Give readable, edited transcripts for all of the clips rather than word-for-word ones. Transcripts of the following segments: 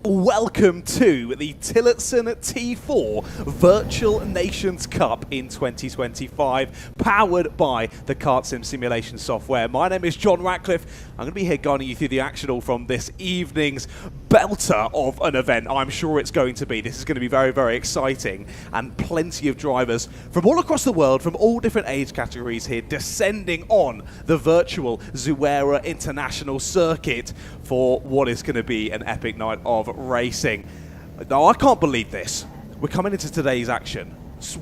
Welcome to the Tillotson T4 Virtual Nations Cup in 2025, powered by the KartSim simulation software. My name is John Ratcliffe. I'm going to be here guiding you through the action all from this evening's belter of an event. I'm sure it's going to be. This is going to be very, very exciting, and plenty of drivers from all across the world, from all different age categories here, descending on the virtual Zuera International Circuit for what is going to be an epic night of racing. Now, I can't believe this. We're coming into today's action.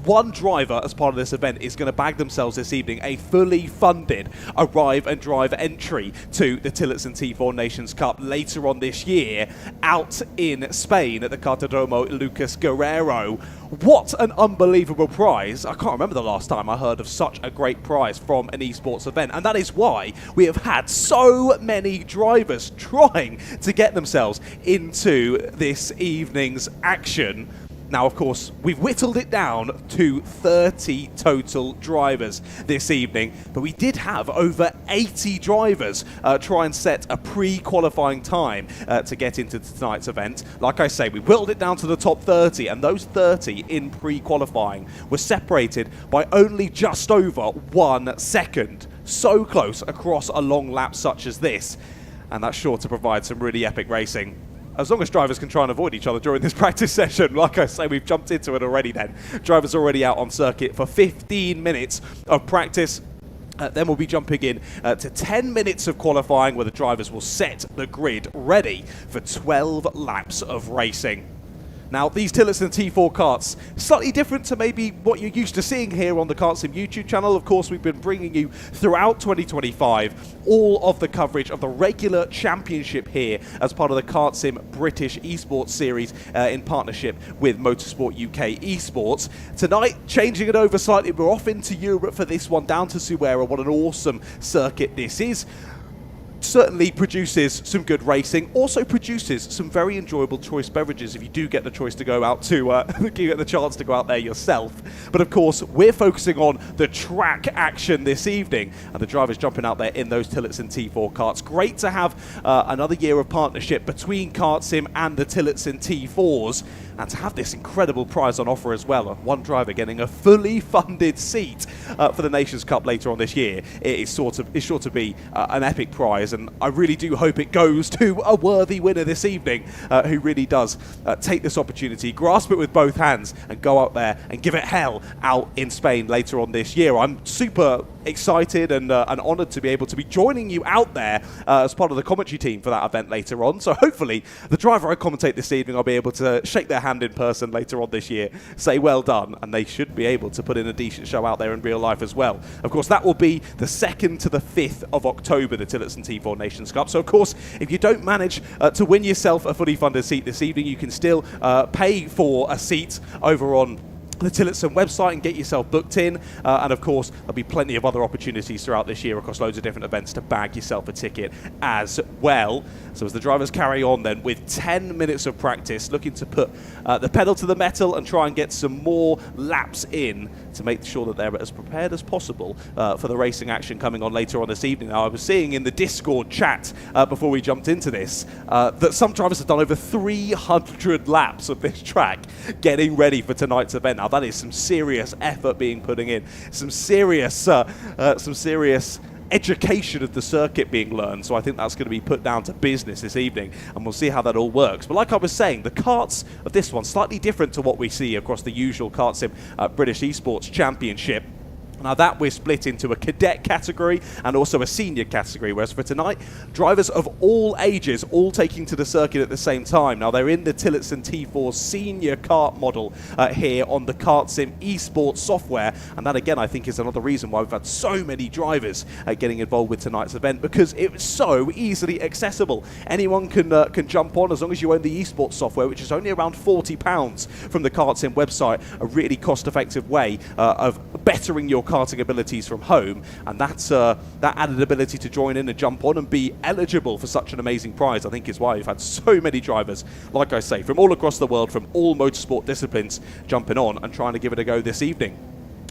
One driver, as part of this event, is going to bag themselves this evening a fully funded Arrive and Drive entry to the Tillotson T4 Nations Cup later on this year out in Spain at the Cartódromo Lucas Guerrero. What an unbelievable prize. I can't remember the last time I heard of such a great prize from an esports event, and that is why we have had so many drivers trying to get themselves into this evening's action. Now, of course, we've whittled it down to 30 total drivers this evening, but we did have over 80 drivers try and set a pre-qualifying time to get into tonight's event. Like I say, we whittled it down to the top 30, and those 30 in pre-qualifying were separated by only just over 1 second. So close across a long lap such as this, and that's sure to provide some really epic racing. As long as drivers can try and avoid each other during this practice session. Like I say, we've jumped into it already then. Drivers already out on circuit for 15 minutes of practice. Then we'll be jumping in to 10 minutes of qualifying, where the drivers will set the grid ready for 12 laps of racing. Now, these Tillotson T4 karts, slightly different to maybe what you're used to seeing here on the KartSim YouTube channel. Of course, we've been bringing you throughout 2025 all of the coverage of the regular championship here as part of the KartSim British Esports series in partnership with Motorsport UK Esports. Tonight, changing it over slightly, we're off into Europe for this one, down to Zuera. What an awesome circuit this is. Certainly produces some good racing, also produces some very enjoyable choice beverages if you do get the choice to go out to get the chance to go out there yourself. But of course, we're focusing on the track action this evening, and the drivers jumping out there in those Tillotson T4 karts. Great to have another year of partnership between KartSim and the Tillotson T4s, and to have this incredible prize on offer as well. One driver getting a fully funded seat for the Nations Cup later on this year. It is sure to be an epic prize, and I really do hope it goes to a worthy winner this evening who really does take this opportunity, grasp it with both hands, and go out there and give it hell out in Spain later on this year. I'm super excited and honoured to be able to be joining you out there as part of the commentary team for that event later on. So hopefully the driver I commentate this evening, I'll be able to shake their hand in person later on this year, say well done, and they should be able to put in a decent show out there in real life as well. Of course, that will be the 2nd to the 5th of October, the Tillotson T4 Nations Cup. So of course, if you don't manage to win yourself a fully funded seat this evening, you can still pay for a seat over on the Tillotson website and get yourself booked in, and of course there'll be plenty of other opportunities throughout this year across loads of different events to bag yourself a ticket as well. So as the drivers carry on then with 10 minutes of practice, looking to put the pedal to the metal and try and get some more laps in to make sure that they're as prepared as possible for the racing action coming on later on this evening. Now, I was seeing in the Discord chat before we jumped into this that some drivers have done over 300 laps of this track getting ready for tonight's event. Now, that is some serious effort being put in, some serious education of the circuit being learned. So I think that's going to be put down to business this evening, and we'll see how that all works. But like I was saying, the karts of this one slightly different to what we see across the usual KartSim British Esports Championship. Now that we're split into a cadet category and also a senior category, whereas for tonight, drivers of all ages all taking to the circuit at the same time. Now they're in the Tillotson T4 senior kart model here on the KartSim Esports software, and that again I think is another reason why we've had so many drivers getting involved with tonight's event, because it was so easily accessible. Anyone can jump on as long as you own the Esports software, which is only around £40 from the KartSim website, a really cost-effective way of bettering your karting abilities from home, and that's that added ability to join in and jump on and be eligible for such an amazing prize, I think is why we've had so many drivers, like I say, from all across the world, from all motorsport disciplines, jumping on and trying to give it a go this evening.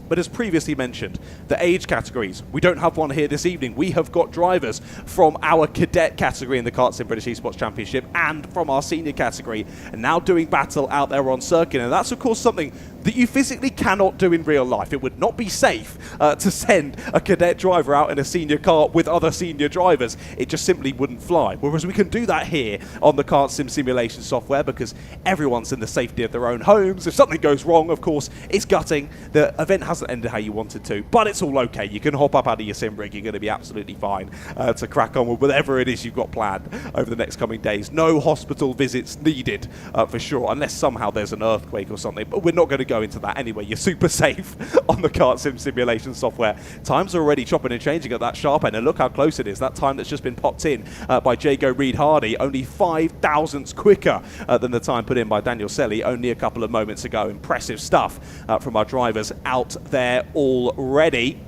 But as previously mentioned, the age categories, we don't have one here this evening. We have got drivers from our cadet category in the KartSim British Esports Championship and from our senior category, and now doing battle out there on circuit. And that's, of course, something that you physically cannot do in real life. It would not be safe to send a cadet driver out in a senior kart with other senior drivers. It just simply wouldn't fly. Whereas we can do that here on the KartSim simulation software because everyone's in the safety of their own homes. If something goes wrong, of course, it's gutting. The event hasn't ended how you wanted to, but it's all okay. You can hop up out of your sim rig. You're going to be absolutely fine to crack on with whatever it is you've got planned over the next coming days. No hospital visits needed for sure, unless somehow there's an earthquake or something, but we're not going to go into that anyway. You're super safe on the KartSim simulation software. Times are already chopping and changing at that sharp end, and look how close it is. That time that's just been popped in by Jago Reed-Hardy, only 5 thousandths quicker than the time put in by Daniel Selly only a couple of moments ago. Impressive stuff from our drivers out there already.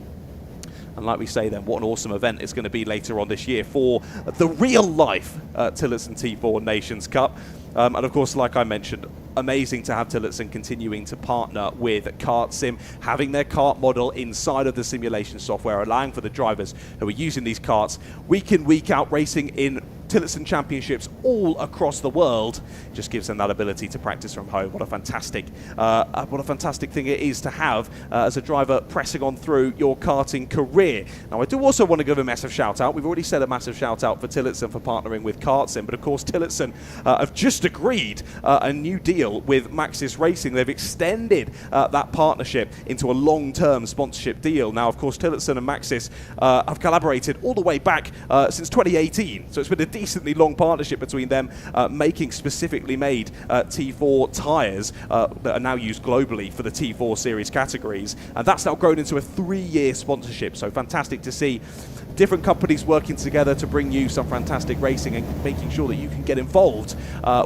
And like we say then, what an awesome event it's going to be later on this year for the real-life Tillotson T4 Nations Cup. And of course, like I mentioned, amazing to have Tillotson continuing to partner with KartSim, having their kart model inside of the simulation software, allowing for the drivers who are using these karts week in, week out, racing in Tillotson championships all across the world. Just gives them that ability to practice from home. What a fantastic thing it is to have as a driver pressing on through your karting career. Now, I do also want to give a massive shout out. We've already said a massive shout out for Tillotson for partnering with KartSim, but of course Tillotson have just agreed a new deal with Maxis Racing. They've extended that partnership into a long-term sponsorship deal. Now, of course, Tillotson and Maxis have collaborated all the way back since 2018, so it's been a decently long partnership between them, making specifically made T4 tyres that are now used globally for the T4 series categories, and that's now grown into a 3-year sponsorship. So fantastic to see different companies working together to bring you some fantastic racing and making sure that you can get involved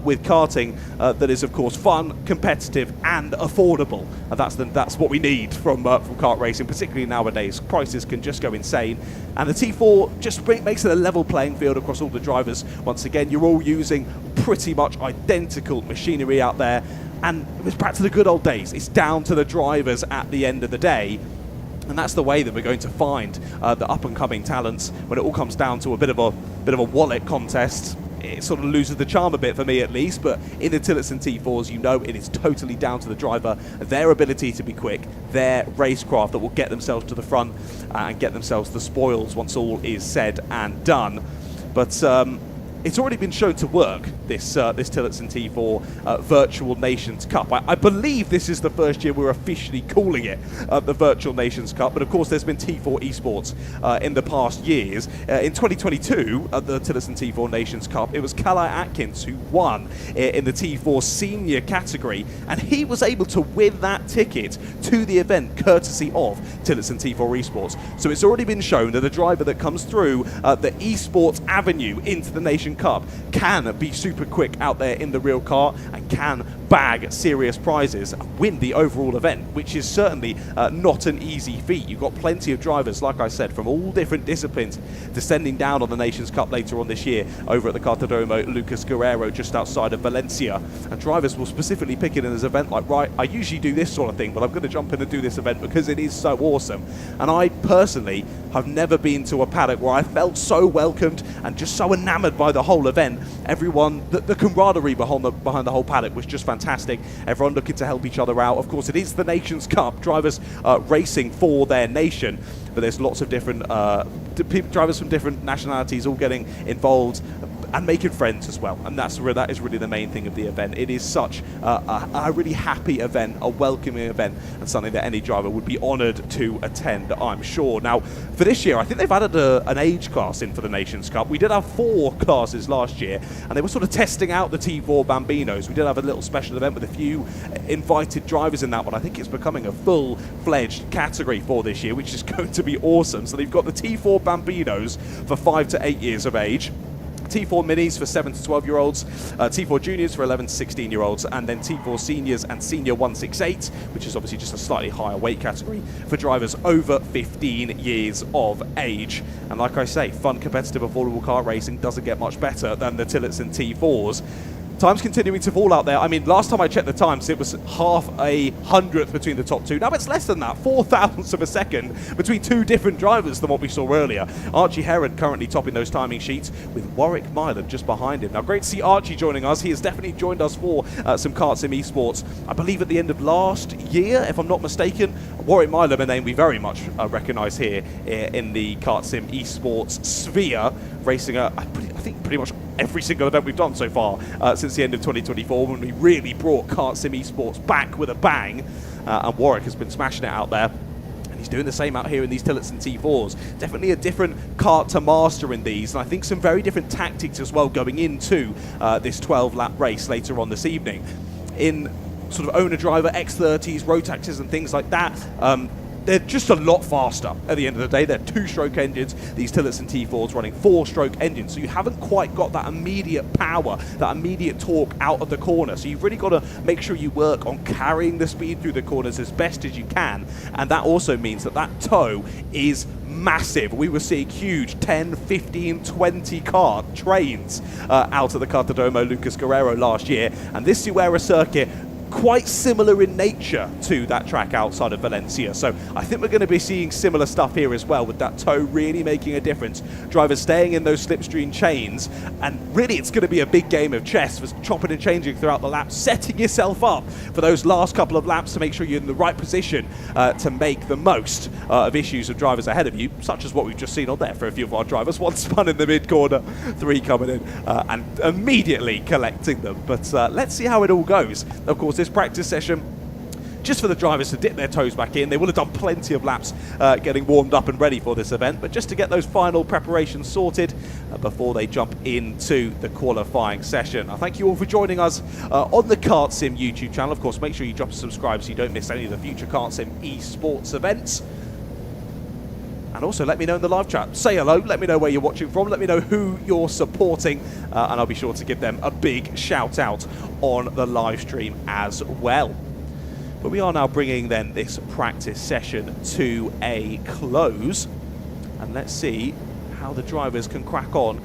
with karting that is, of course, fun, competitive and affordable. And that's what we need from kart racing, particularly nowadays. Prices can just go insane, and the T4 just makes it a level playing field across all the drivers. Once again, you're all using pretty much identical machinery out there, and it's back to the good old days. It's down to the drivers at the end of the day. And that's the way that we're going to find the up-and-coming talents when it all comes down to a bit of a wallet contest. It sort of loses the charm a bit for me, at least. But in the Tillotson T4s, you know it is totally down to the driver, their ability to be quick, their racecraft that will get themselves to the front and get themselves the spoils once all is said and done. But it's already been shown to work, this Tillotson T4 Virtual Nations Cup. I believe this is the first year we're officially calling it the Virtual Nations Cup, but of course there's been T4 Esports in the past years. In 2022, at the Tillotson T4 Nations Cup, it was Calais Atkins who won in the T4 Senior category, and he was able to win that ticket to the event courtesy of Tillotson T4 Esports. So it's already been shown that the driver that comes through the Esports Avenue into the Nation Cup can be super quick out there in the real car and can bag serious prizes and win the overall event, which is certainly not an easy feat. You've got plenty of drivers, like I said, from all different disciplines descending down on the Nations Cup later on this year over at the Cartodromo Lucas Guerrero just outside of Valencia, and drivers will specifically pick it in this event like, right, I usually do this sort of thing, but I'm going to jump in and do this event because it is so awesome. And I personally have never been to a paddock where I felt so welcomed and just so enamored by the whole event. Everyone, the camaraderie behind the whole paddock was just fantastic. Everyone looking to help each other out. Of course, it is the Nations Cup, drivers racing for their nation, but there's lots of different drivers from different nationalities all getting involved and making friends as well, and that is really the main thing of the event. It is such a really happy event, a welcoming event, and something that any driver would be honoured to attend, I'm sure. Now, for this year, I think they've added an age class in for the Nations Cup. We did have 4 classes last year, and they were sort of testing out the T4 Bambinos. We did have a little special event with a few invited drivers in that one. I think it's becoming a full-fledged category for this year, which is going to be awesome. So they've got the T4 Bambinos for 5 to 8 years of age, T4 Minis for 7 to 12-year-olds, T4 Juniors for 11 to 16-year-olds, and then T4 Seniors and Senior 168, which is obviously just a slightly higher weight category for drivers over 15 years of age. And like I say, fun, competitive, affordable kart racing doesn't get much better than the Tillotson T4s. Time's continuing to fall out there. I mean, last time I checked the times, it was half a hundredth between the top two. Now it's less than that, 0.04 of a second between two different drivers than what we saw earlier. Archie Heron currently topping those timing sheets with Warwick Mylan just behind him. Now, great to see Archie joining us. He has definitely joined us for some KartSim Esports, I believe at the end of last year, if I'm not mistaken. Warwick Mylan, a name we very much recognise here in the KartSim Esports sphere, racing I think pretty much every single event we've done so far since the end of 2024, when we really brought KartSim Esports back with a bang. And Warwick has been smashing it out there. And he's doing the same out here in these Tillotson T4s. Definitely a different kart to master in these. And I think some very different tactics as well going into this 12-lap race later on this evening. In sort of owner-driver X30s, Rotaxes and things like that, they're just a lot faster at the end of the day. They're two-stroke engines. These Tillotson T4s running four-stroke engines. So you haven't quite got that immediate power, that immediate torque out of the corner. So you've really got to make sure you work on carrying the speed through the corners as best as you can. And that also means that that toe is massive. We were seeing huge 10, 15, 20 car trains out at the Cartadomo Lucas Guerrero last year. And this Zuera circuit, quite similar in nature to that track outside of Valencia. So I think we're going to be seeing similar stuff here as well, with that toe really making a difference. Drivers staying in those slipstream chains, and really it's going to be a big game of chess for chopping and changing throughout the lap, setting yourself up for those last couple of laps to make sure you're in the right position to make the most of issues of drivers ahead of you, such as what we've just seen on there for a few of our drivers. One spun in the mid-corner, three coming in and immediately collecting them. But let's see how it all goes. Of course, this practice session just for the drivers to dip their toes back in. They will have done plenty of laps getting warmed up and ready for this event, but just to get those final preparations sorted before they jump into the qualifying session. I thank you all for joining us on the KartSim YouTube channel. Of course, make sure you drop a subscribe so you don't miss any of the future KartSim Esports events. And also let me know in the live chat. Say hello, let me know where you're watching from, let me know who you're supporting, and I'll be sure to give them a big shout out on the live stream as well. But we are now bringing then this practice session to a close, and let's see how the drivers can crack on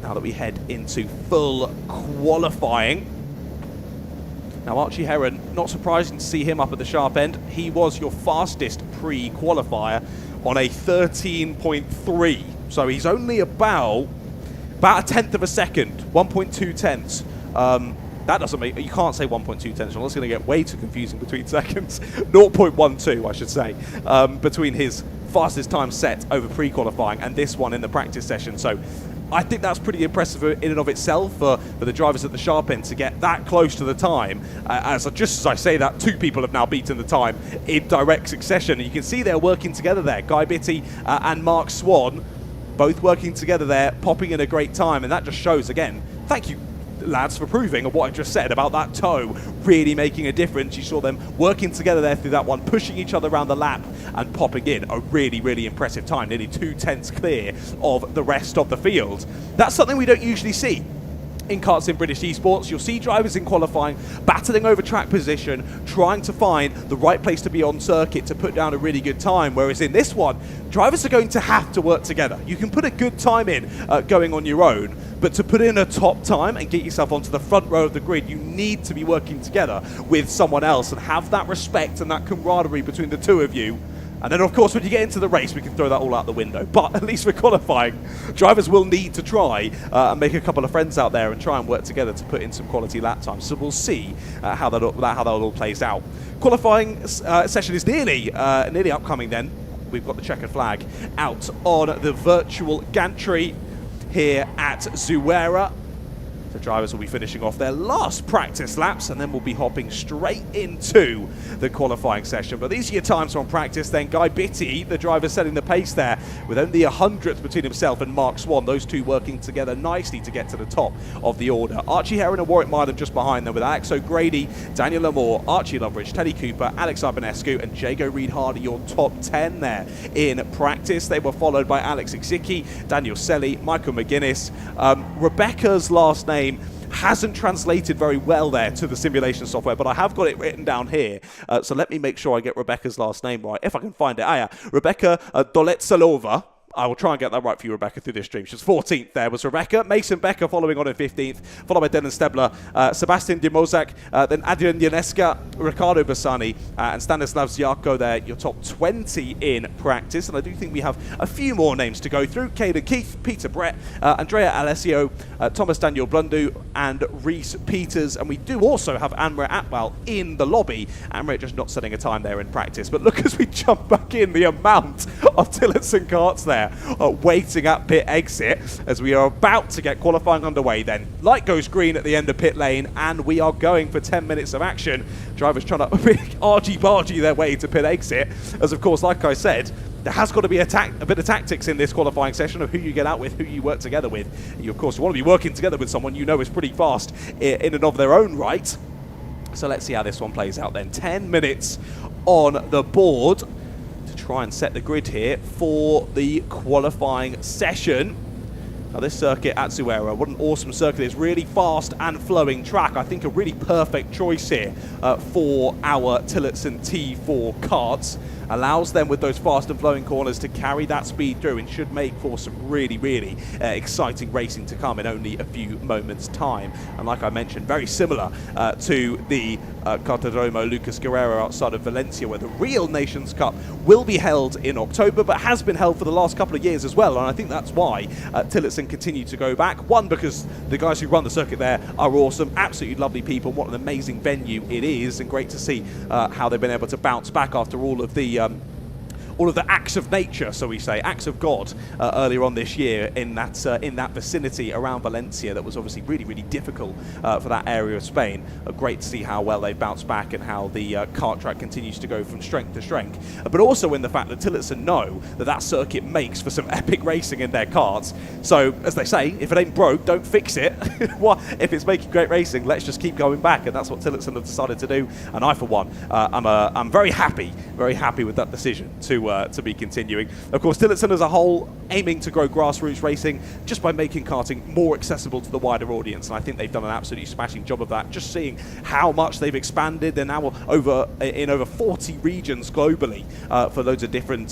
now that we head into full qualifying. Now, Archie Heron, not surprising to see him up at the sharp end. He was your fastest pre-qualifier on a 13.3, so he's only about a tenth of a second, 1.2 tenths. That doesn't make, you can't say 1.2 tenths, that's going to get way too confusing between seconds. 0.12, I should say, between his fastest time set over pre-qualifying and this one in the practice session. So I think that's pretty impressive in and of itself for the drivers at the sharp end to get that close to the time. Just as I say that, two people have now beaten the time in direct succession. And you can see they're working together there. Guy Bitty and Mark Swan both working together there, popping in a great time. And that just shows, again, thank you, lads, for proving what I just said about that toe really making a difference. You saw them working together there through that one, pushing each other around the lap and popping in a really, really impressive time, nearly 2 tenths clear of the rest of the field. That's something we don't usually see in KartSim British Esports. You'll see drivers in qualifying battling over track position, trying to find the right place to be on circuit to put down a really good time, whereas in this one, drivers are going to have to work together. You can put a good time in going on your own, but to put in a top time and get yourself onto the front row of the grid, you need to be working together with someone else and have that respect and that camaraderie between the two of you. And then, of course, when you get into the race, we can throw that all out the window. But at least for qualifying, drivers will need to try and make a couple of friends out there and try and work together to put in some quality lap times. So we'll see how that all plays out. Qualifying session is nearly upcoming then. We've got the checkered flag out on the virtual gantry here at Zuera. The drivers will be finishing off their last practice laps, and then we'll be hopping straight into the qualifying session. But these are your times on practice then. Guy Bitty, the driver, setting the pace there with only a hundredth between himself and Mark Swan. Those two working together nicely to get to the top of the order. Archie Heron and Warwick Mylan just behind them, with Alex O'Grady, Daniel Lamore, Archie Loveridge, Teddy Cooper, Alex Ibanescu and Jago Reed-Hardy, your top 10 there in practice. They were followed by Alex Iczicki, Daniel Selly, Michael McGuinness. Rebecca's last name hasn't translated very well there to the simulation software, but I have got it written down here. So let me make sure I get Rebecca's last name right, if I can find it. Rebecca Doletsalova. I will try and get that right for you, Rebecca, through this stream. She was 14th there, was Rebecca. Mason Becker following on in 15th, followed by Dylan Stebler, Sebastian Dimozak, then Adrian Janeska, Ricardo Bassani, and Stanislav Ziarko there, your top 20 in practice. And I do think we have a few more names to go through. Caden Keith, Peter Brett, Andrea Alessio, Thomas Daniel Blundu, and Reese Peters. And we do also have Anne-Marie Atwell in the lobby. Anne-Marie just not setting a time there in practice. But look, as we jump back in, the amount of Tillotson karts there waiting at pit exit as we are about to get qualifying underway then. Light goes green at the end of pit lane, and we are going for 10 minutes of action. Drivers trying to argy-bargy their way to pit exit, as of course, like I said, there has got to be a bit of tactics in this qualifying session of who you get out with, who you work together with. You, of course, want to be working together with someone you know is pretty fast in and of their own right. So let's see how this one plays out then. 10 minutes on the board to try and set the grid here for the qualifying session. Now this circuit at Zuera, what an awesome circuit. It's really fast and flowing track. I think a really perfect choice here for our Tillotson T4 karts. Allows them with those fast and flowing corners to carry that speed through and should make for some really, really exciting racing to come in only a few moments' time. And like I mentioned, very similar to the Cartodromo Lucas Guerrero outside of Valencia, where the real Nations Cup will be held in October, but has been held for the last couple of years as well. And I think that's why Tillotson continue to go back. One, because the guys who run the circuit there are awesome, absolutely lovely people. What an amazing venue it is, and great to see how they've been able to bounce back after all of the acts of nature, so we say, acts of God, earlier on this year in that vicinity around Valencia. That was obviously really, really difficult for that area of Spain. Great to see how well they bounced back and how the kart track continues to go from strength to strength. But also in the fact that Tillotson know that circuit makes for some epic racing in their karts. So, as they say, if it ain't broke, don't fix it. If it's making great racing, let's just keep going back. And that's what Tillotson have decided to do. And I, for one, I'm very happy with that decision to be continuing. Of course, Tillotson as a whole aiming to grow grassroots racing just by making karting more accessible to the wider audience, and I think they've done an absolutely smashing job of that. Just seeing how much they've expanded. They're now in over 40 regions globally for loads of different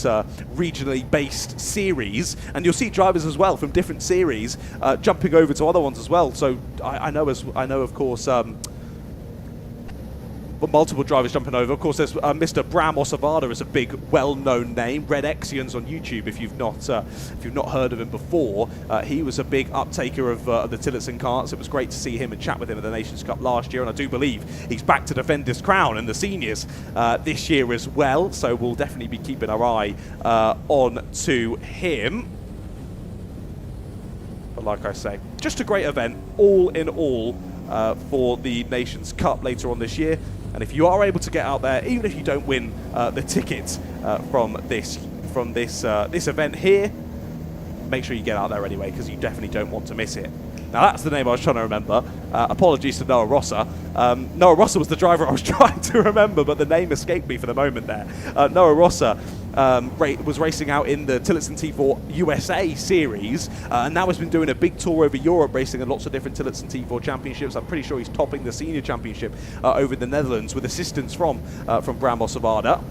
regionally based series, and you'll see drivers as well from different series jumping over to other ones as well. So I know of course multiple drivers jumping over. Of course, there's Mr. Bram Osavada is a big, well-known name. Red Exions on YouTube, if you've not heard of him before. He was a big uptaker of the Tillotson karts. It was great to see him and chat with him at the Nations Cup last year, and I do believe he's back to defend his crown in the seniors this year as well. So we'll definitely be keeping our eye on to him. But like I say, just a great event, all in all, for the Nations Cup later on this year. And if you are able to get out there, even if you don't win the tickets from this event here, make sure you get out there anyway, because you definitely don't want to miss it. Now that's the name I was trying to remember. Apologies to Noah Rossa. Noah Rossa was the driver I was trying to remember, but the name escaped me for the moment there. Noah Rossa was racing out in the Tillotson T4 USA series, and now has been doing a big tour over Europe, racing in lots of different Tillotson T4 championships. I'm pretty sure he's topping the senior championship over in the Netherlands with assistance from Bram Osavada.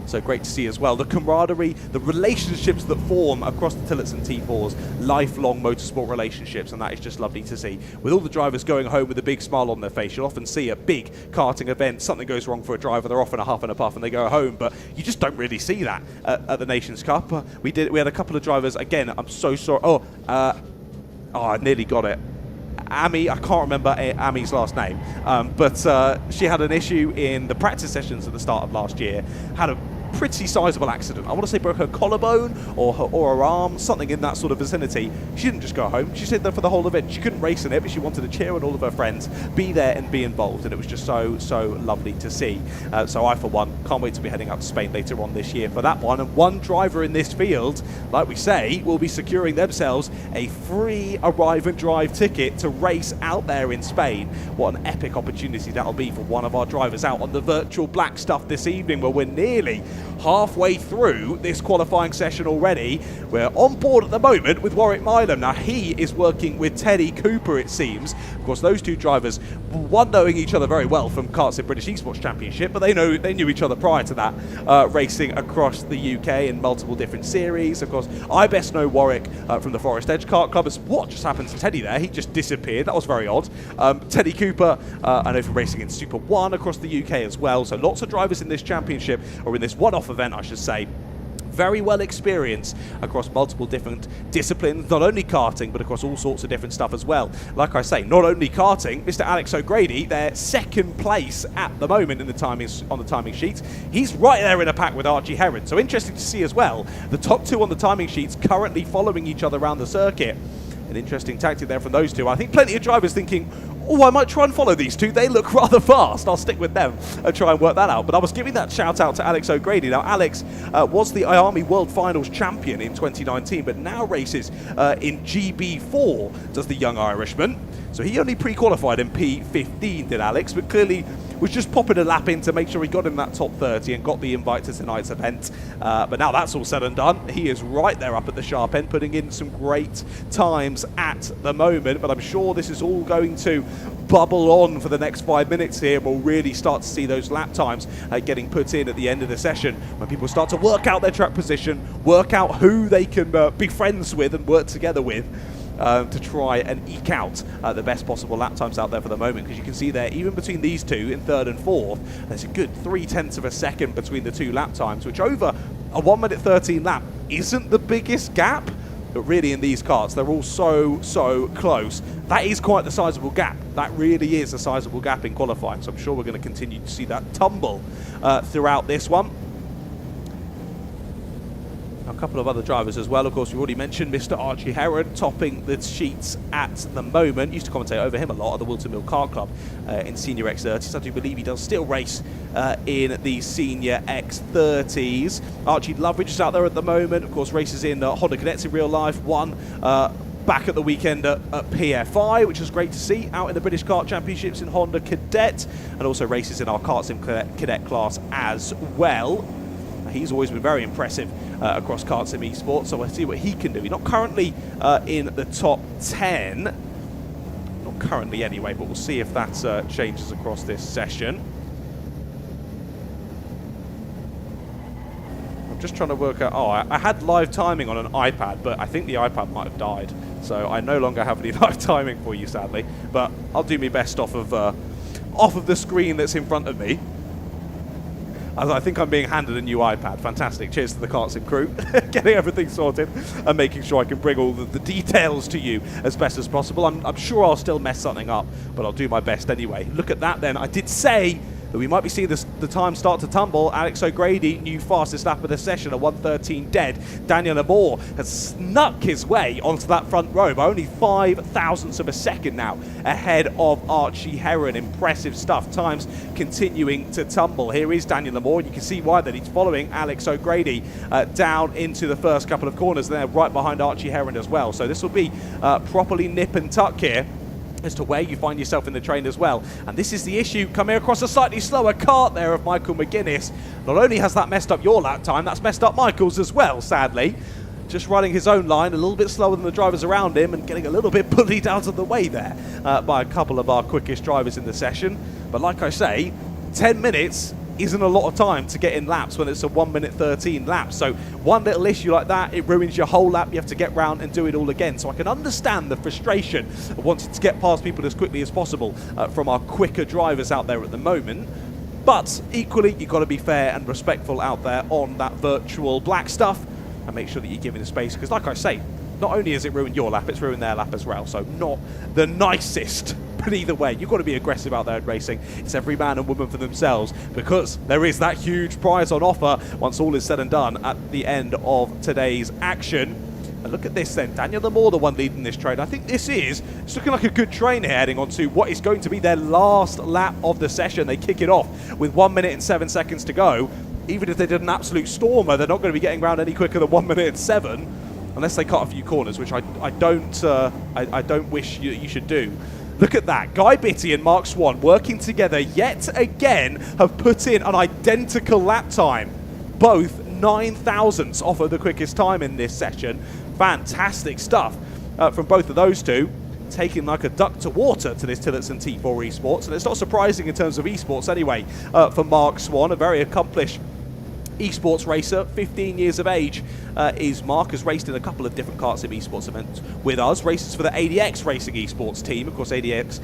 So great to see as well the camaraderie, the relationships that form across the Tillotson T4s, lifelong motorsport relationships, and that is just lovely to see. With all the drivers going home with a big smile on their face, you'll often see a big karting event, something goes wrong for a driver, they're off in a huff and a puff and they go home, but you just don't really see that at the Nations Cup. We had a couple of drivers, again, I'm so sorry, I nearly got it. Amy, I can't remember Amy's last name, but she had an issue in the practice sessions at the start of last year, had a pretty sizable accident. I want to say broke her collarbone or her arm, something in that sort of vicinity. She didn't just go home. She stayed there for the whole event. She couldn't race in it, but she wanted to cheer on all of her friends, be there and be involved, and it was just so lovely to see. So I, for one, can't wait to be heading out to Spain later on this year for that one. And one driver in this field, like we say, will be securing themselves a free arrive and drive ticket to race out there in Spain. What an epic opportunity that'll be for one of our drivers out on the virtual black stuff this evening, where we're nearly halfway through this qualifying session already. We're on board at the moment with Warwick Milam. Now, he is working with Teddy Cooper, it seems. Of course, those two drivers, one knowing each other very well from KartSim British Esports Championship, but they knew each other prior to that, racing across the UK in multiple different series. Of course, I best know Warwick from the Forest Edge Kart Club. As what just happened to Teddy there? He just disappeared. That was very odd. Teddy Cooper, I know from racing in Super 1 across the UK as well. So lots of drivers in this championship, or in this one-off event, I should say. Very well experienced across multiple different disciplines, not only karting, but across all sorts of different stuff as well. Like I say, not only karting, Mr. Alex O'Grady, they're second place at the moment in the timings, on the timing sheets. He's right there in a pack with Archie Heron. So interesting to see as well, the top two on the timing sheets currently following each other around the circuit. An interesting tactic there from those two. I think plenty of drivers thinking, oh, I might try and follow these two. They look rather fast. I'll stick with them and try and work that out. But I was giving that shout out to Alex O'Grady. Now, Alex was the IARMY World Finals champion in 2019, but now races in GB4, does the young Irishman. So he only pre-qualified in P15, did Alex, but clearly was just popping a lap in to make sure he got in that top 30 and got the invite to tonight's event. But now that's all said and done, he is right there up at the sharp end, putting in some great times at the moment. But I'm sure this is all going to bubble on for the next 5 minutes here. We'll really start to see those lap times getting put in at the end of the session, when people start to work out their track position, work out who they can be friends with and work together with. To try and eke out the best possible lap times out there for the moment, because you can see there, even between these two in third and fourth, there's a good 0.3 of a second between the two lap times, which over a 1:13 lap isn't the biggest gap, but really in these karts, they're all so close. That is quite the sizable gap. That really is a sizable gap in qualifying, so I'm sure we're going to continue to see that tumble throughout this one. A couple of other drivers as well. Of course, we've already mentioned Mr. Archie Heron topping the sheets at the moment. Used to commentate over him a lot at the Wilton Mill Kart Club in Senior X30s. I do believe he does still race in the Senior X30s. Archie Loveridge is out there at the moment. Of course, races in Honda Cadets in real life. Won back at the weekend at PFI, which was great to see, out in the British Kart Championships in Honda Cadet, and also races in our KartSim Cadet class as well. He's always been very impressive across KartSim Esports, so we'll see what he can do. He's not currently in the top 10, not currently anyway, but we'll see if that changes across this session. I'm just trying to work out, oh, I had live timing on an iPad, but I think the iPad might have died, so I no longer have any live timing for you, sadly, but I'll do my best off of the screen that's in front of me. As I think I'm being handed a new iPad. Fantastic. Cheers to the KartSim crew. Getting everything sorted and making sure I can bring all the details to you as best as possible. I'm sure I'll still mess something up, but I'll do my best anyway. Look at that then. I did say that we might be seeing the time start to tumble. Alex O'Grady, new fastest lap of the session, a 1:13 dead. Daniel Amore has snuck his way onto that front row by only 0.05 of a second now, ahead of Archie Heron. Impressive stuff. Times continuing to tumble. Here is Daniel Amore, and you can see why that he's following Alex O'Grady down into the first couple of corners there, right behind Archie Heron as well. So this will be properly nip and tuck here as to where you find yourself in the train as well. And this is the issue, coming across a slightly slower kart there of Michael McGuinness. Not only has that messed up your lap time, that's messed up Michael's as well, sadly. Just running his own line, a little bit slower than the drivers around him, and getting a little bit bullied out of the way there by a couple of our quickest drivers in the session. But like I say, 10 minutes isn't a lot of time to get in laps when it's a 1:13 lap. So one little issue like that, it ruins your whole lap. You have to get round and do it all again. So I can understand the frustration of wanting to get past people as quickly as possible from our quicker drivers out there at the moment. But equally, you've got to be fair and respectful out there on that virtual black stuff and make sure that you're giving the space. Because like I say, not only has it ruined your lap, it's ruined their lap as well. So not the nicest. But either way, you've got to be aggressive out there in racing. It's every man and woman for themselves, because there is that huge prize on offer once all is said and done at the end of today's action. And look at this then, Daniel Amore, the one leading this train. I think it's looking like a good train here, heading on to what is going to be their last lap of the session. They kick it off with 1 minute and 7 seconds to go. Even if they did an absolute stormer, they're not going to be getting around any quicker than 1 minute and 7, unless they cut a few corners, which I don't wish you should do. Look at that. Guy Bitty and Mark Swan working together yet again have put in an identical lap time. both 9,000ths off of the quickest time in this session. Fantastic stuff from both of those two. Taking like a duck to water to this Tillotson T4 Esports. And it's not surprising in terms of esports anyway for Mark Swan, a very accomplished esports racer, 15 years of age is Mark, has raced in a couple of different KartSim Esports events with us, races for the ADX Racing Esports team. Of course, ADX,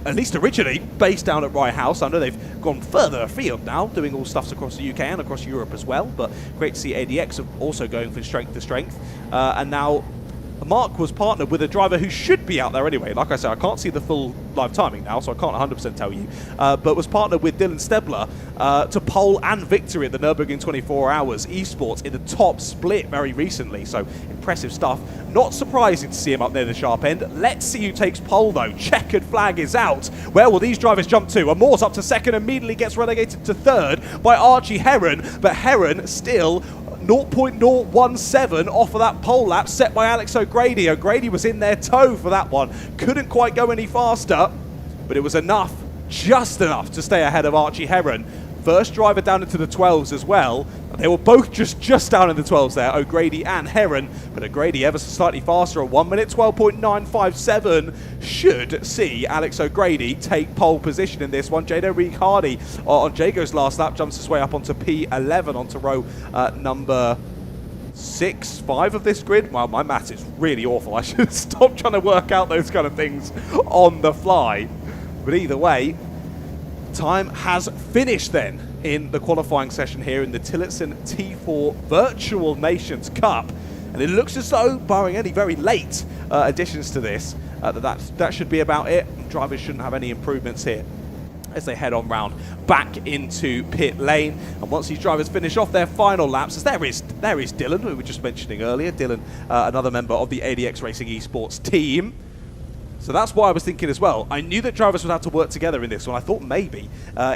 at least originally, based down at Rye House. I know they've gone further afield now, doing all stuffs across the UK and across Europe as well, but great to see ADX also going from strength to strength. And now Mark was partnered with a driver who should be out there anyway. Like I said, I can't see the full live timing now, so I can't 100% tell you. But was partnered with Dylan Stebler to pole and victory at the Nürburgring 24 Hours Esports in the top split very recently. So impressive stuff. Not surprising to see him up near the sharp end. Let's see who takes pole though. Checkered flag is out. Where will these drivers jump to? Amour's up to second, immediately gets relegated to third by Archie Heron, but Heron still 0.017 off of that pole lap set by Alex O'Grady. O'Grady was in their toe for that one. Couldn't quite go any faster, but it was enough, just enough to stay ahead of Archie Heron. First driver down into the 12s as well. They were both just down in the 12s there, O'Grady and Heron, but O'Grady ever so slightly faster at 1 minute 12.957 should see Alex O'Grady take pole position in this one. Jado Reed-Hardy on Jago's last lap jumps his way up onto P11 onto row number 5 of this grid. Well, my maths is really awful. I should stop trying to work out those kind of things on the fly. But either way, time has finished then in the qualifying session here in the Tillotson T4 Virtual Nations Cup. And it looks as though, barring any very late additions to this, that should be about it. Drivers shouldn't have any improvements here as they head on round back into pit lane. And once these drivers finish off their final laps, as there is Dylan, who we were just mentioning earlier. Dylan, another member of the ADX Racing Esports team. So that's why I was thinking as well. I knew that drivers would have to work together in this one. I thought maybe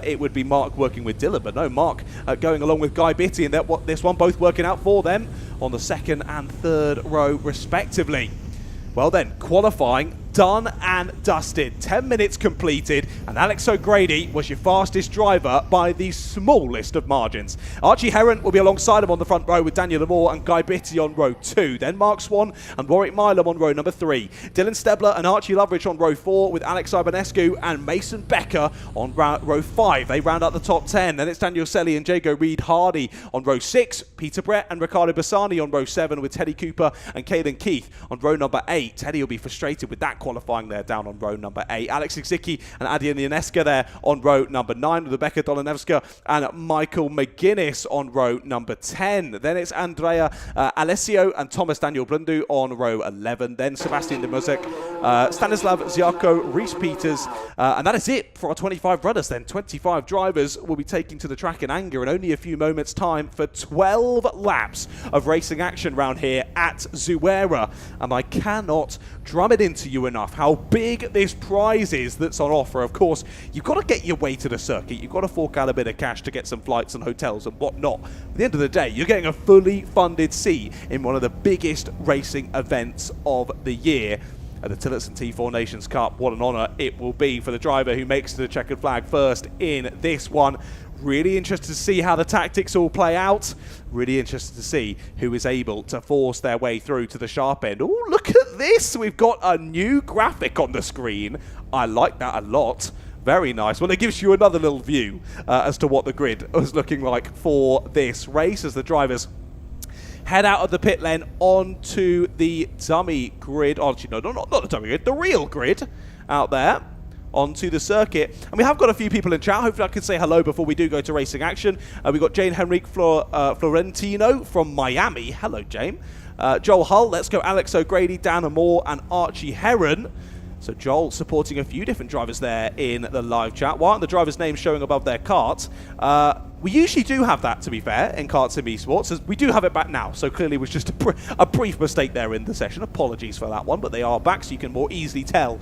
it would be Mark working with Dylan, but no, Mark going along with Guy Bitty in this one, both working out for them on the second and third row respectively. Well then, qualifying done and dusted. 10 minutes completed, and Alex O'Grady was your fastest driver by the smallest of margins. Archie Heron will be alongside him on the front row with Daniel Amour and Guy Bitty on row 2. Then Mark Swan and Warwick Milam on row number 3. Dylan Stebler and Archie Loveridge on row 4 with Alex Ibanescu and Mason Becker on row 5. They round out the top 10. Then it's Daniel Selly and Jago Reed-Hardy on row 6. Peter Brett and Ricardo Bassani on row 7 with Teddy Cooper and Caden Keith on row number 8. Teddy will be frustrated with that qualifying there down on row number 8. Alex Idzicki and Adrian Ioneska there on row number 9 with Rebecca Dolanevska and Michael McGuinness on row number 10. Then it's Andrea Alessio and Thomas Daniel Blundu on row 11. Then Sebastian Demuzek, Stanislav Ziarko, Reese Peters, and that is it for our 25 runners then. 25 drivers will be taking to the track in anger in only a few moments time for 12 laps of racing action round here at Zuera. And I cannot drum it into you enough how big this prize is that's on offer. Of course, you've got to get your way to the circuit. You've got to fork out a bit of cash to get some flights and hotels and whatnot. At the end of the day, you're getting a fully funded seat in one of the biggest racing events of the year. At the Tillotson T4 Nations Cup, what an honour it will be for the driver who makes the checkered flag first in this one. Really interested to see how the tactics all play out. Really interested to see who is able to force their way through to the sharp end. Oh, look at this. We've got a new graphic on the screen. I like that a lot. Very nice. Well, it gives you another little view as to what the grid was looking like for this race as the drivers head out of the pit lane onto the dummy grid. Oh, actually, no, not the dummy grid, the real grid out there onto the circuit. And we have got a few people in chat. Hopefully I can say hello before we do go to racing action. We've got Jane Henrique Florentino from Miami. Hello, Jane. Joel Hull, let's go Alex O'Grady, Dan Amour, and Archie Heron. So Joel supporting a few different drivers there in the live chat. Why aren't the drivers' names showing above their cart? We usually do have that, to be fair, in KartSim Esports. As we do have it back now, so clearly it was just a brief mistake there in the session. Apologies for that one, but they are back, so you can more easily tell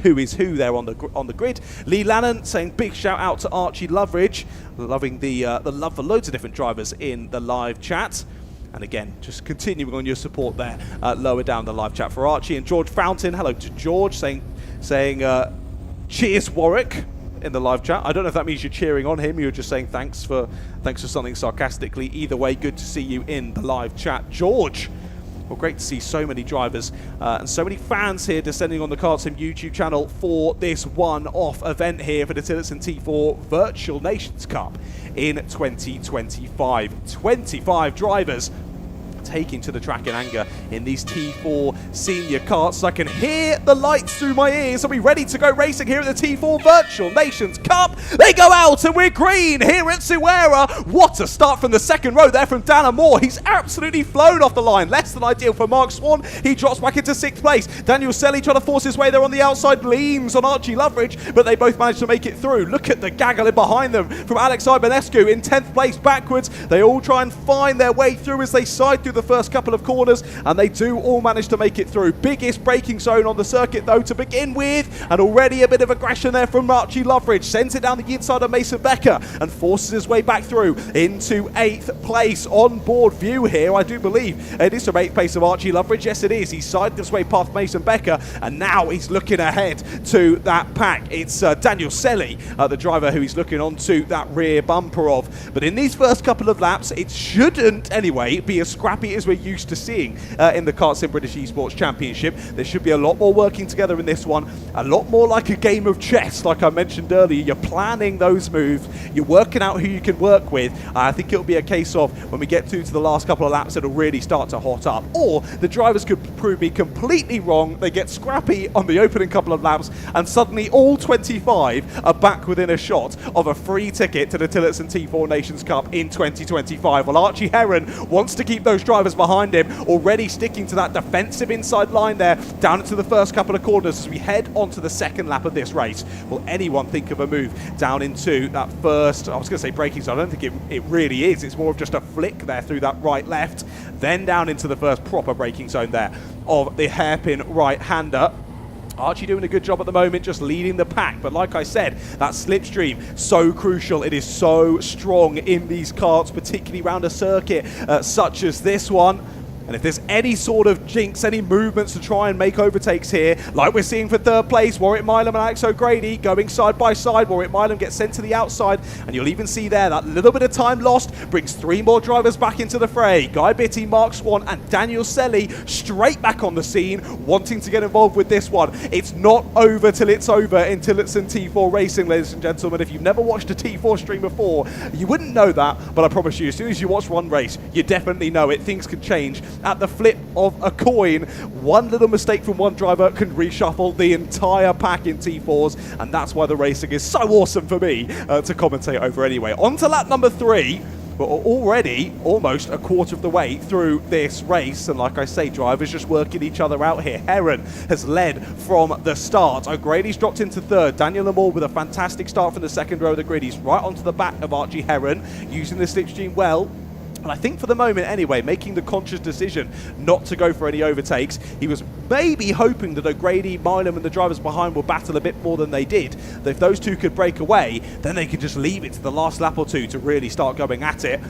who is who there on the grid. Lee Lannon saying big shout out to Archie Loveridge, loving the love for loads of different drivers in the live chat. And again, just continuing on your support there, lower down the live chat for Archie. And George Fountain, hello to George, saying cheers Warwick. in the live chat. I don't know if that means you're cheering on him, you're just saying thanks for something sarcastically. Either way, good to see you in the live chat. George, well, great to see so many drivers and so many fans here descending on the KartSim YouTube channel for this one-off event here for the Tillotson T4 Virtual Nations Cup in 2025. 25 drivers taking to the track in anger in these T4 senior karts. I can hear the lights through my ears. Are we ready to go racing here at the T4 Virtual Nations Cup? They go out and we're green here at Zuera. What a start from the second row there from Dana Moore. He's absolutely flown off the line. Less than ideal for Mark Swan. He drops back into 6th place. Daniel Selly trying to force his way there on the outside, leans on Archie Loveridge, but they both managed to make it through. Look at the gaggle in behind them from Alex Ibanescu in 10th place backwards. They all try and find their way through as they side through the first couple of corners, and they do all manage to make it through. Biggest braking zone on the circuit though to begin with, and already a bit of aggression there from Archie Loveridge. Sends it down the inside of Mason Becker and forces his way back through into 8th place. On board view here, I do believe it is from 8th place of Archie Loveridge. Yes, it is. He's sided his way past Mason Becker, and now he's looking ahead to that pack. It's Daniel Selly, the driver who he's looking onto that rear bumper of. But in these first couple of laps, it shouldn't anyway be as scrappy as we're used to seeing in the KartSim British Esports Championship. There should be a lot more working together in this one, a lot more like a game of chess, like I mentioned earlier. You're planning those moves, you're working out who you can work with. I think it'll be a case of when we get to the last couple of laps, it'll really start to hot up. Or the drivers could prove me completely wrong, they get scrappy on the opening couple of laps, and suddenly all 25 are back within a shot of a free ticket to the Tillotson T4 Nations Cup in 2025. Well, Archie Heron wants to keep those drivers behind him, already sticking to that defensive inside line there, down into the first couple of corners as we head onto the second lap of this race. Will anyone think of a move down into that first, I was going to say braking zone, I don't think it really is. It's more of just a flick there through that right-left, then down into the first proper braking zone there of the hairpin right-hander. Archie doing a good job at the moment, just leading the pack. But like I said, that slipstream, so crucial. It is so strong in these karts, particularly around a circuit such as this one. And if there's any sort of jinx, any movements to try and make overtakes here, like we're seeing for 3rd place, Warwick Milam and Alex O'Grady going side by side. Warwick Milam gets sent to the outside, and you'll even see there that little bit of time lost brings 3 more drivers back into the fray. Guy Bitty, Mark Swan, and Daniel Selly straight back on the scene, wanting to get involved with this one. It's not over till it's over in Tillotson T4 Racing, ladies and gentlemen. If you've never watched a T4 stream before, you wouldn't know that, but I promise you, as soon as you watch one race, you definitely know it. Things can change at the flip of a coin. One little mistake from one driver can reshuffle the entire pack in T4s, and that's why the racing is so awesome for me to commentate over anyway. On to lap number 3. We're already almost a quarter of the way through this race, and like I say, drivers just working each other out here. Heron has led from the start. O'Grady's dropped into 3rd. Daniel Lamore with a fantastic start from the second row of the grid. He's right onto the back of Archie Heron, using the slipstream well. And I think for the moment anyway, making the conscious decision not to go for any overtakes. He was maybe hoping that O'Grady, Milam and the drivers behind will battle a bit more than they did. That if those two could break away, then they could just leave it to the last lap or two to really start going at it.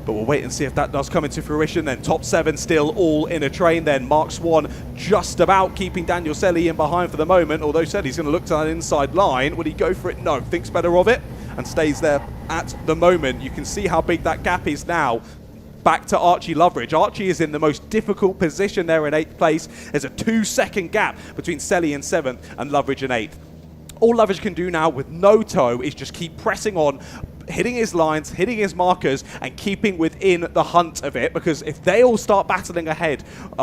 But we'll wait and see if that does come into fruition then. Top 7 still all in a train then. Mark Swan just about keeping Daniel Selly in behind for the moment, although Selly's going to look to that inside line. Would he go for it? No. Thinks better of it and stays there at the moment. You can see how big that gap is now. Back to Archie Loveridge. Archie is in the most difficult position there in 8th place. There's a 2-second gap between Selly in 7th and Loveridge in 8th. All Loveridge can do now with no toe is just keep pressing on, hitting his lines, hitting his markers, and keeping within the hunt of it, because if they all start battling ahead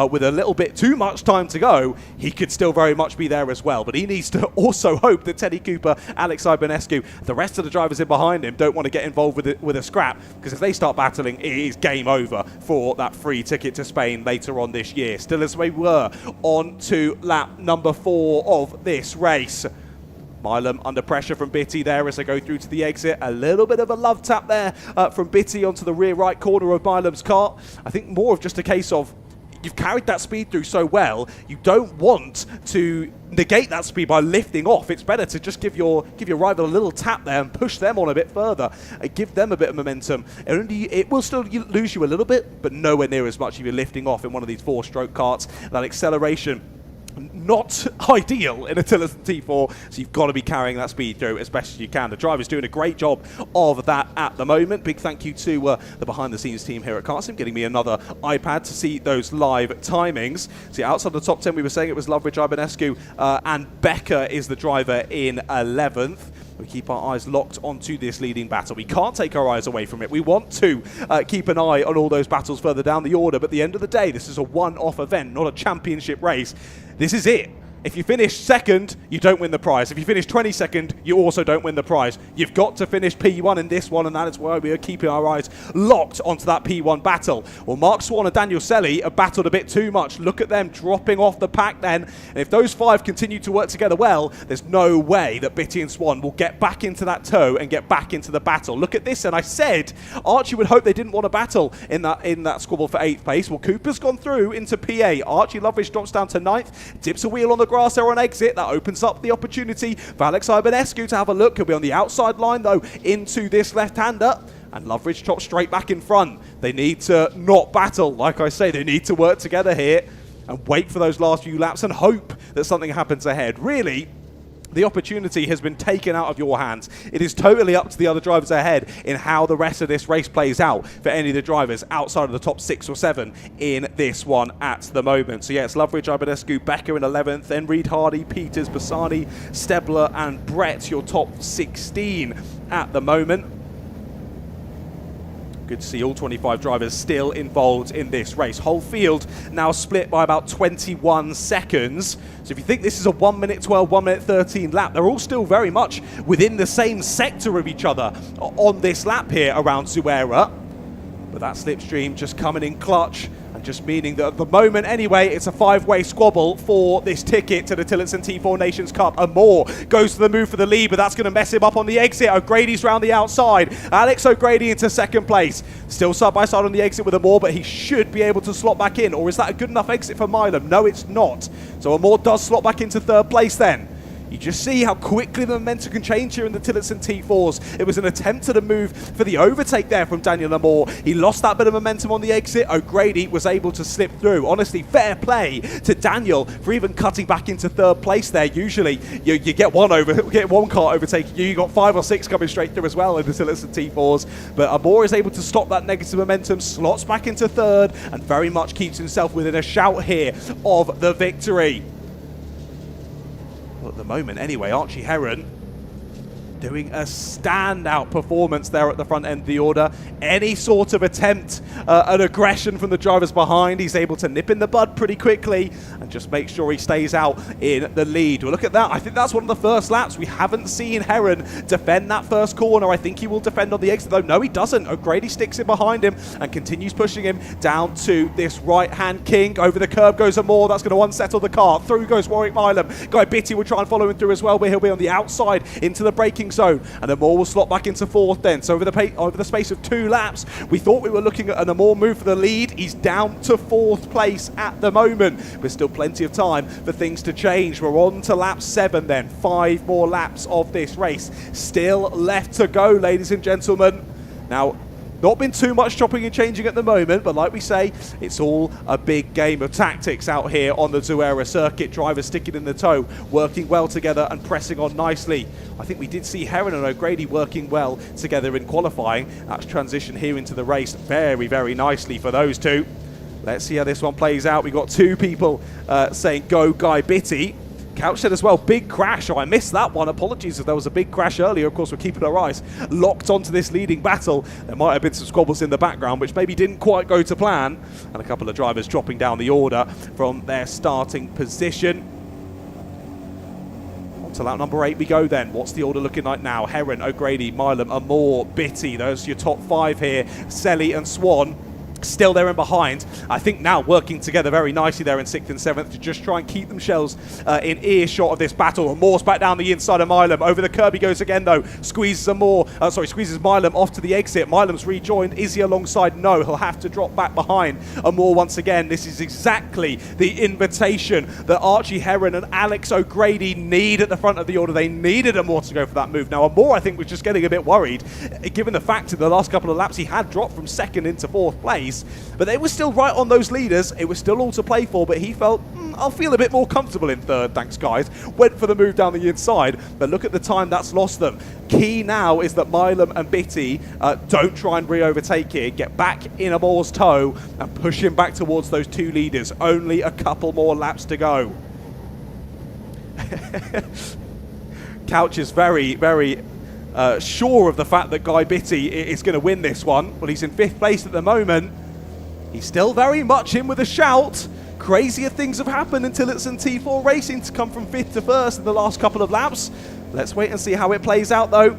with a little bit too much time to go, he could still very much be there as well. But he needs to also hope that Teddy Cooper, Alex Ibanescu, the rest of the drivers in behind him don't want to get involved with a scrap, because if they start battling, it is game over for that free ticket to Spain later on this year. Still as we were on to lap number 4 of this race. Milam under pressure from Bitty there as they go through to the exit. A little bit of a love tap there from Bitty onto the rear right corner of Milam's kart. I think more of just a case of you've carried that speed through so well, you don't want to negate that speed by lifting off. It's better to just give your rival a little tap there and push them on a bit further, give them a bit of momentum. It will still lose you a little bit, but nowhere near as much if you're lifting off in one of these 4-stroke karts. That acceleration not ideal in a Tillotson T4, so you've got to be carrying that speed through as best as you can. The driver's doing a great job of that at the moment. Big thank you to the behind-the-scenes team here at KartSim, getting me another iPad to see those live timings. See, outside the top 10, we were saying it was Loveridge, Ibanescu, and Becker is the driver in 11th. We keep our eyes locked onto this leading battle. We can't take our eyes away from it. We want to keep an eye on all those battles further down the order, but at the end of the day, this is a one-off event, not a championship race. This is it. If you finish second, you don't win the prize. If you finish 22nd, you also don't win the prize. You've got to finish P1 in this one, and that is why we are keeping our eyes locked onto that P1 battle. Well, Mark Swan and Daniel Selly have battled a bit too much. Look at them dropping off the pack then. And if those 5 continue to work together well, there's no way that Bitty and Swan will get back into that tow and get back into the battle. Look at this, and I said Archie would hope they didn't want to battle in that squabble for 8th place. Well, Cooper's gone through into PA. Archie Loveridge drops down to 9th, dips a wheel on the grass there on exit. That opens up the opportunity for Alex Ibanescu to have a look. He'll be on the outside line though into this left-hander, and Loveridge chops straight back in front. They need to not battle. Like I say, they need to work together here and wait for those last few laps and hope that something happens ahead. Really, the opportunity has been taken out of your hands. It is totally up to the other drivers ahead in how the rest of this race plays out for any of the drivers outside of the top 6 or 7 in this one at the moment. So yeah, it's Loveridge, Ibanescu, Becker in 11th, then Reed Hardy, Peters, Bassani, Stebler and Brett, your top 16 at the moment. Good to see all 25 drivers still involved in this race. Whole field now split by about 21 seconds. So if you think this is a 1 minute 12, 1 minute 13 lap, they're all still very much within the same sector of each other on this lap here around Zuera. But that slipstream just coming in clutch, and just meaning that at the moment anyway, it's a 5-way squabble for this ticket to the Tillotson T4 Nations Cup. And Moore goes to the move for the lead, but that's going to mess him up on the exit. O'Grady's round the outside. Alex O'Grady into 2nd place. Still side by side on the exit with Amore, but he should be able to slot back in. Or is that a good enough exit for Milam? No, it's not. So Amore does slot back into 3rd place then. You just see how quickly the momentum can change here in the Tillotson T4s. It was an attempt at a move for the overtake there from Daniel Amore. He lost that bit of momentum on the exit. O'Grady was able to slip through. Honestly, fair play to Daniel for even cutting back into 3rd place there. Usually, you get one kart overtaking you. You got 5 or 6 coming straight through as well in the Tillotson T4s. But Amore is able to stop that negative momentum, slots back into 3rd, and very much keeps himself within a shout here of the victory. Well, at the moment anyway, Archie Heron doing a standout performance there at the front end of the order. Any sort of attempt at aggression from the drivers behind, he's able to nip in the bud pretty quickly and just make sure he stays out in the lead. Well, look at that. I think that's one of the first laps. We haven't seen Heron defend that first corner. I think he will defend on the exit though. No, he doesn't. O'Grady sticks it behind him and continues pushing him down to this right-hand king. Over the curb goes Amore. That's going to unsettle the car. Through goes Warwick Milam. Guy Bitty will try and follow him through as well, but he'll be on the outside into the braking zone, and Amore will slot back into 4th then. So over the space of 2 laps, we thought we were looking at an Amore move for the lead. He's down to 4th place at the moment. There's still plenty of time for things to change. We're on to lap 7 then. 5 more laps of this race still left to go, ladies and gentlemen. Now, not been too much chopping and changing at the moment, but like we say, it's all a big game of tactics out here on the Zuera circuit. Drivers sticking in the toe, working well together and pressing on nicely. I think we did see Heron and O'Grady working well together in qualifying. That's transitioned here into the race very, very nicely for those two. Let's see how this one plays out. We've got 2 people saying go Guy Bitty. Couch said as well, big crash. Oh, I missed that one. Apologies if there was a big crash earlier. Of course, we're keeping our eyes locked onto this leading battle. There might have been some squabbles in the background, which maybe didn't quite go to plan. And a couple of drivers dropping down the order from their starting position. On to lap number 8 we go then. What's the order looking like now? Heron, O'Grady, Milam, Amore, Bitty. Those are your top 5 here. Selly and Swan still there in behind. I think now working together very nicely there in 6th and 7th to just try and keep themselves in earshot of this battle. And Moore's back down the inside of Milam. Over the curb he goes again though. Squeezes Milam off to the exit. Milam's rejoined. Is he alongside? No, he'll have to drop back behind. And Moore once again. This is exactly the invitation that Archie Heron and Alex O'Grady need at the front of the order. They needed Amore to go for that move. Now Amore, I think, was just getting a bit worried, given the fact in the last couple of laps he had dropped from 2nd into 4th place. race. But they were still right on those leaders. It was still all to play for, but he felt, I'll feel a bit more comfortable in third, thanks guys. Went for the move down the inside, but look at the time that's lost them. Key now is that Milam and Bitty don't try and re-overtake here. Get back in Amour's toe and push him back towards those two leaders. Only a couple more laps to go. Couch is very, very sure of the fact that Guy Bitty is going to win this one. Well, he's in 5th place at the moment. He's still very much in with a shout. Crazier things have happened in Tillotson T4 Racing to come from 5th to 1st in the last couple of laps. Let's wait and see how it plays out, though.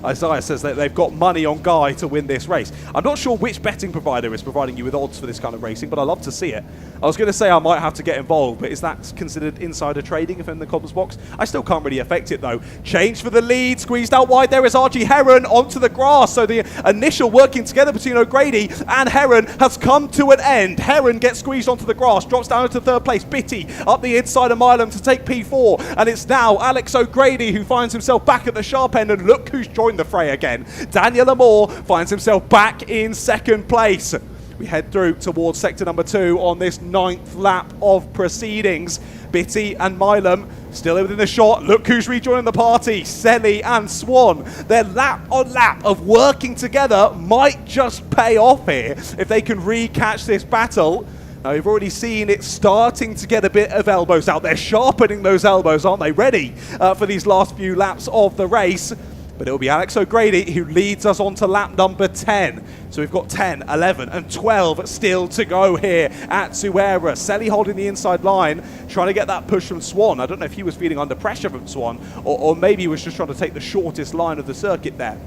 Isaiah says that they've got money on Guy to win this race. I'm not sure which betting provider is providing you with odds for this kind of racing, but I love to see it. I was going to say I might have to get involved, but is that considered insider trading if in the comms box? I still can't really affect it, though. Change for the lead, squeezed out wide. There is RG Heron onto the grass. So the initial working together between O'Grady and Heron has come to an end. Heron gets squeezed onto the grass, drops down into 3rd place. Bitty up the inside of Milam to take P4, and it's now Alex O'Grady who finds himself back at the sharp end, and look who's joined the fray again. Daniel Amour finds himself back in 2nd place. We head through towards sector number 2 on this 9th lap of proceedings. Bitty and Milam still within the shot. Look who's rejoining the party. Selly and Swan. Their lap on lap of working together might just pay off here if they can recatch this battle. Now, we've already seen it starting to get a bit of elbows out. They're sharpening those elbows, aren't they? Ready for these last few laps of the race. But it'll be Alex O'Grady who leads us on to lap number 10. So we've got 10, 11 and 12 still to go here at Zuera. Selly holding the inside line, trying to get that push from Swan. I don't know if he was feeling under pressure from Swan, or maybe he was just trying to take the shortest line of the circuit there.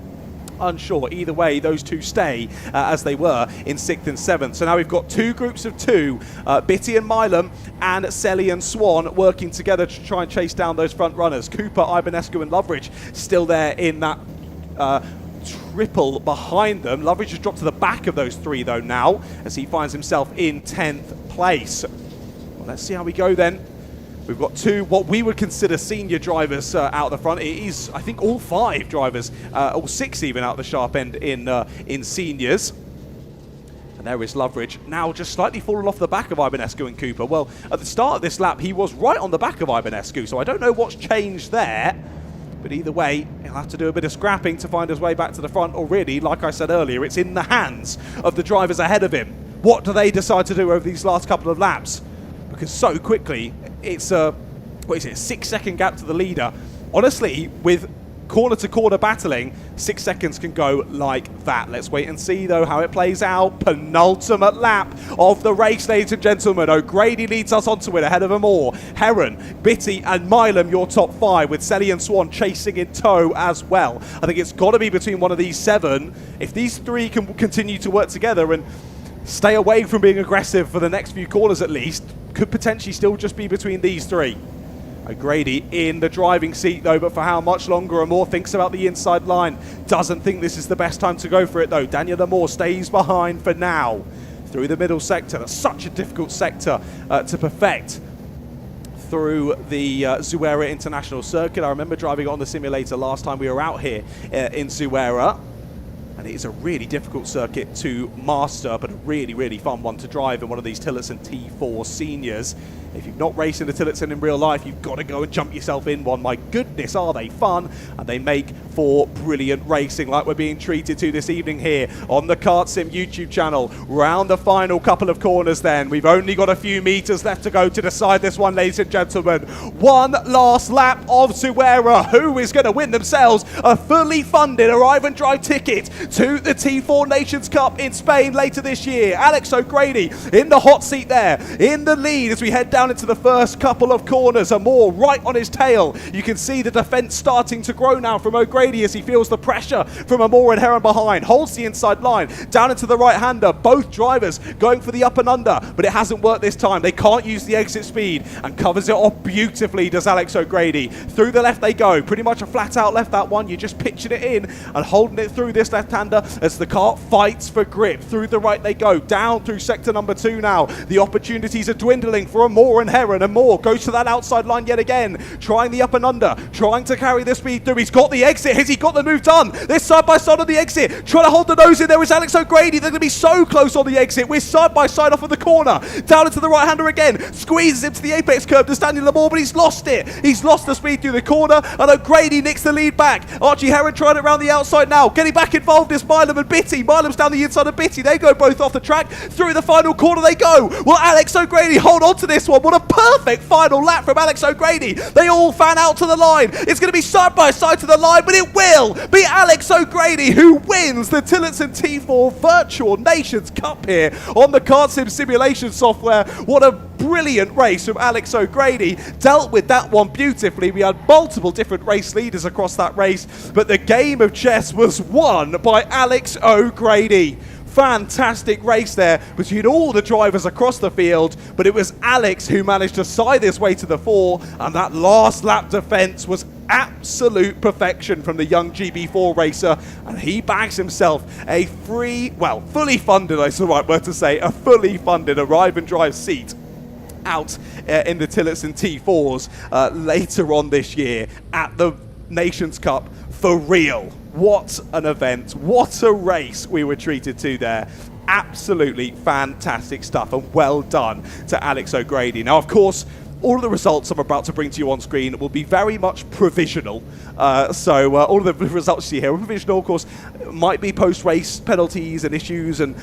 Unsure. Either way, those two stay as they were in 6th and 7th. So now we've got 2 groups of 2, Bitty and Milam, and Selly and Swan working together to try and chase down those front runners. Cooper, Ibanescu and Loveridge still there in that triple behind them. Loveridge has dropped to the back of those 3 though now, as he finds himself in 10th place. Well, let's see how we go then. We've got 2 what we would consider senior drivers out the front. It is, I think, all 5 drivers, all 6 even out the sharp end in seniors. And there is Loveridge, now just slightly fallen off the back of Ibanescu and Cooper. Well, at the start of this lap, he was right on the back of Ibanescu, so I don't know what's changed there. But either way, he'll have to do a bit of scrapping to find his way back to the front. Or really, like I said earlier, it's in the hands of the drivers ahead of him. What do they decide to do over these last couple of laps? Because so quickly, it's a 6-second gap to the leader. Honestly, with corner-to-corner battling, 6 seconds can go like that. Let's wait and see, though, how it plays out. Penultimate lap of the race, ladies and gentlemen. O'Grady leads us onto it ahead of Amour. Heron, Bitty and Milam, your top 5, with Selly and Swan chasing in tow as well. I think it's got to be between one of these 7. If these 3 can continue to work together and stay away from being aggressive for the next few corners at least, could potentially still just be between these 3. O'Grady in the driving seat though, but for how much longer? Amour thinks about the inside line. Doesn't think this is the best time to go for it though. Daniel Amour stays behind for now. Through the middle sector. That's such a difficult sector to perfect through the Zuera International Circuit. I remember driving on the simulator last time we were out here in Zuera. And it is a really difficult circuit to master, but a really, really fun one to drive in one of these Tillotson T4 seniors. If you've not raced in the Tillotson in real life, you've got to go and jump yourself in one. My goodness, are they fun? And they make for brilliant racing like we're being treated to this evening here on the KartSim YouTube channel. Round the final couple of corners then. We've only got a few meters left to go to decide this one, ladies and gentlemen. One last lap of Zuera. Who is going to win themselves a fully funded Arrive and Drive ticket to the T4 Nations Cup in Spain later this year? Alex O'Grady in the hot seat there, in the lead as we head down into the first couple of corners. Amour right on his tail. You can see the defense starting to grow now from O'Grady as he feels the pressure from Amour and Heron behind. Holds the inside line down into the right-hander. Both drivers going for the up and under, but it hasn't worked this time. They can't use the exit speed, and covers it off beautifully does Alex O'Grady. Through the left they go. Pretty much a flat out left, that one. You're just pitching it in and holding it through this left-hand right-hander as the kart fights for grip. Through the right they go, down through sector number 2 now. The opportunities are dwindling for Moore and Heron, and Moore goes to that outside line yet again, trying the up and under, trying to carry the speed through. He's got the exit. Has he got the move done? They're side by side on the exit, trying to hold the nose in. There is Alex O'Grady. They're going to be so close on the exit. We're side by side off of the corner. Down into the right-hander again. Squeezes him to the apex curve to Daniel Lamore, but he's lost it. He's lost the speed through the corner, and O'Grady nicks the lead back. Archie Heron trying it around the outside now. Getting back involved is Milam and Bitty. Milam's down the inside of Bitty. They go both off the track. Through the final corner they go. Will Alex O'Grady hold on to this one? What a perfect final lap from Alex O'Grady. They all fan out to the line. It's going to be side by side to the line, but it will be Alex O'Grady who wins the Tillotson T4 Virtual Nations Cup here on the KartSim Simulation Software. What a brilliant race from Alex O'Grady. Dealt with that one beautifully. We had multiple different race leaders across that race, but the game of chess was won by Alex O'Grady. Fantastic race there between all the drivers across the field, but it was Alex who managed to side his way to the fore, and that last lap defense was absolute perfection from the young GB4 racer, and he bags himself a fully funded, that's the right word to say, a fully funded arrive and drive seat out in the Tillotson T4s later on this year at the Nations Cup for real. What an event, what a race we were treated to there. Absolutely fantastic stuff, and well done to Alex O'Grady. Now, of course, all of the results I'm about to bring to you on screen will be very much provisional. So all of the results you hear are provisional, of course, might be post-race penalties and issues and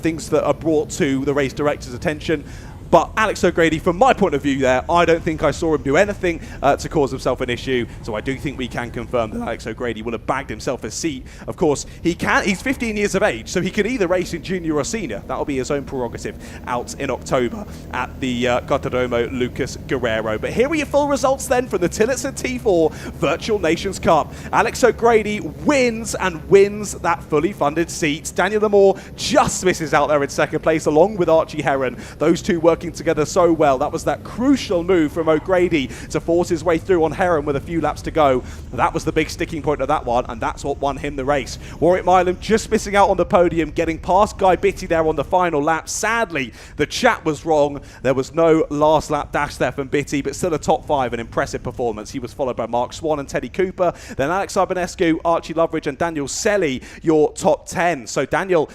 things that are brought to the race director's attention. But Alex O'Grady, from my point of view there, I don't think I saw him do anything to cause himself an issue. So I do think we can confirm that Alex O'Grady will have bagged himself a seat. Of course, he's 15 years of age, so he can either race in junior or senior. That'll be his own prerogative out in October at the Cartadomo Lucas Guerrero. But here are your full results then from the Tillotson T4 Virtual Nations Cup. Alex O'Grady wins that fully funded seat. Daniel Lamore just misses out there in second place along with Archie Heron. Those two working together so well. That was that crucial move from O'Grady to force his way through on Heron with a few laps to go. That was the big sticking point of that one, and that's what won him the race. Warwick Milam just missing out on the podium, getting past Guy Bitty there on the final lap. Sadly, the chat was wrong. There was no last lap dash there from Bitty, but still a top 5, an impressive performance. He was followed by Mark Swan and Teddy Cooper, then Alex Ibanescu, Archie Loveridge and Daniel Selly, your top 10. So Daniel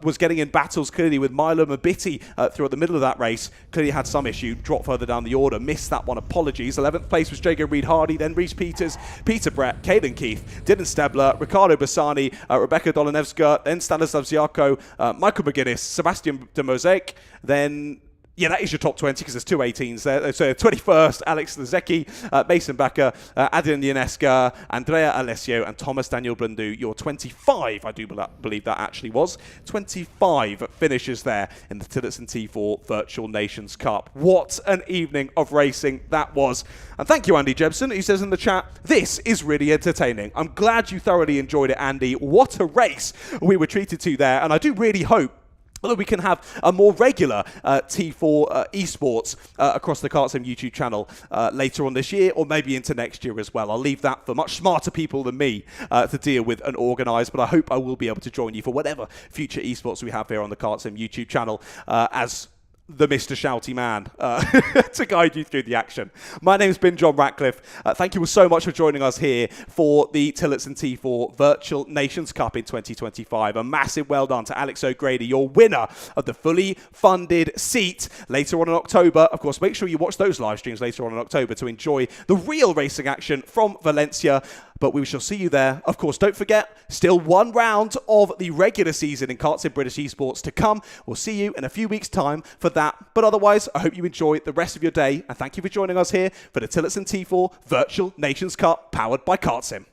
was getting in battles clearly with Milam and Bitty throughout the middle of that race. Clearly had some issue, dropped further down the order, missed that one, apologies. 11th place was Jago Reed-Hardy, then Reese Peters, Peter Brett, Caden Keith, Dylan Stebler, Ricardo Bassani, Rebecca Dolanevska, then Stanislav Ziarko, Michael McGuinness, Sebastian de Mosaic, then... yeah, that is your top 20 because there's two 18s there. So 21st, Alex Lezecki, Mason Becker, Adrian Ionesca, Andrea Alessio, and Thomas Daniel Blundu. Your 25, I do believe that actually was. 25 finishes there in the Tillotson T4 Virtual Nations Cup. What an evening of racing that was. And thank you, Andy Jebson, who says in the chat, this is really entertaining. I'm glad you thoroughly enjoyed it, Andy. What a race we were treated to there. And I do really hope that we can have a more regular T4 esports across the KartSim YouTube channel later on this year, or maybe into next year as well. I'll leave that for much smarter people than me to deal with and organise, but I hope I will be able to join you for whatever future esports we have here on the KartSim YouTube channel as the Mr. Shouty Man to guide you through the action. My name's been John Ratcliffe. Thank you all so much for joining us here for the Tillotson T4 Virtual Nations Cup in 2025. A massive well done to Alex O'Grady, your winner of the fully funded seat later on in October. Of course, make sure you watch those live streams later on in October to enjoy the real racing action from Valencia. But we shall see you there. Of course, don't forget, still one round of the regular season in KartSim British Esports to come. We'll see you in a few weeks' time for that. But otherwise, I hope you enjoy the rest of your day. And thank you for joining us here for the Tillotson T4 Virtual Nations Cup, powered by KartSim.